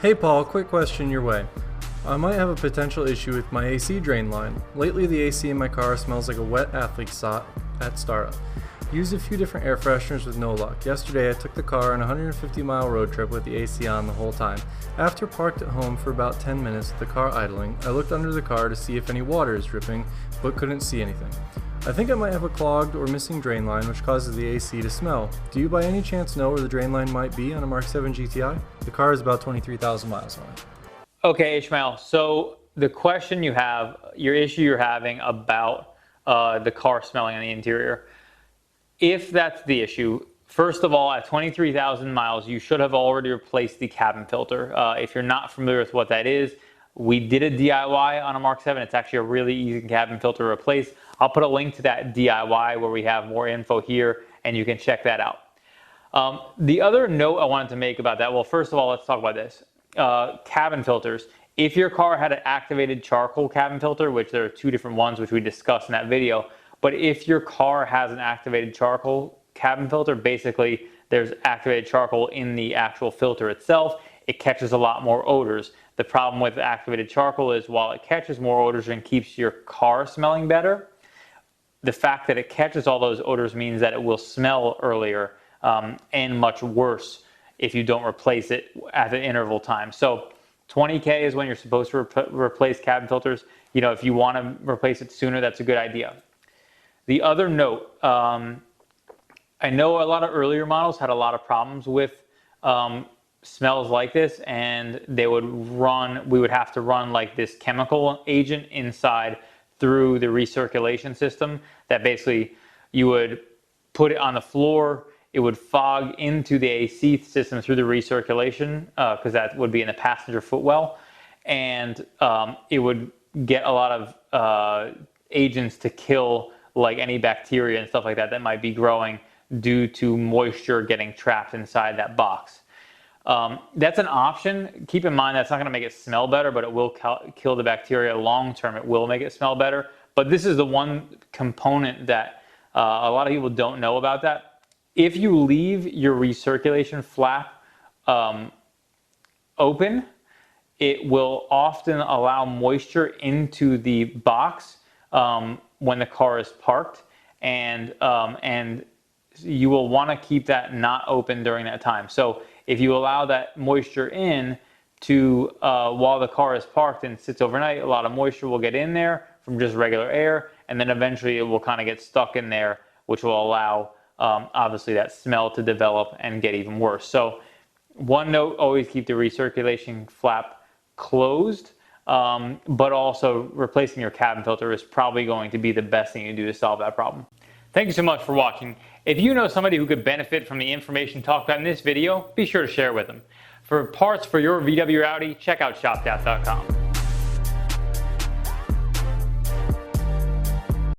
Hey Paul, quick question your way. I might have a potential issue with my AC drain line. Lately the AC in my car smells like a wet athlete sock at startup. Used a few different air fresheners with no luck. Yesterday I took the car on a 150-mile road trip with the AC on the whole time. After parked at home for about 10 minutes with the car idling, I looked under the car to see if any water is dripping, but couldn't see anything. I think I might have a clogged or missing drain line which causes the AC to smell. Do you by any chance know where the drain line might be on a MK7 GTI? The car is about 23,000 miles on it. Okay, Ishmael, so the question you have, your issue you're having about the car smelling on the interior, if that's the issue, first of all, at 23,000 miles, you should have already replaced the cabin filter. If you're not familiar with what that is, we did a DIY on a MK7. It's actually a really easy cabin filter to replace. I'll put a link to that DIY where we have more info here, and you can check that out. The other note I wanted to make about that, well, first of all, let's talk about this. Cabin filters. If your car had an activated charcoal cabin filter, which there are two different ones which we discussed in that video, but if your car has an activated charcoal cabin filter, basically there's activated charcoal in the actual filter itself. It catches a lot more odors. The problem with activated charcoal is while it catches more odors and keeps your car smelling better, the fact that it catches all those odors means that it will smell earlier and much worse if you don't replace it at the interval time. So 20K is when you're supposed to replace cabin filters. You know, if you want to replace it sooner, that's a good idea. The other note, I know a lot of earlier models had a lot of problems with smells like this, and we would have to run like this chemical agent inside through the recirculation system that basically you would put it on the floor. It would fog into the AC system through the recirculation because that would be in the passenger footwell, and it would get a lot of agents to kill like any bacteria and stuff like that that might be growing due to moisture getting trapped inside that box. That's an option. Keep in mind that's not going to make it smell better, but it will kill the bacteria long term. It will make it smell better. But this is the one component that a lot of people don't know about that. If you leave your recirculation flap open, it will often allow moisture into the box when the car is parked, and you will want to keep that not open during that time. So if you allow that moisture in to while the car is parked and sits overnight, a lot of moisture will get in there from just regular air, and then eventually it will kind of get stuck in there, which will allow obviously that smell to develop and get even worse. So one note, always keep the recirculation flap closed, but also replacing your cabin filter is probably going to be the best thing you do to solve that problem. Thank you so much for watching. If you know somebody who could benefit from the information talked about in this video, be sure to share with them. For parts for your VW or Audi, check out shopdat.com.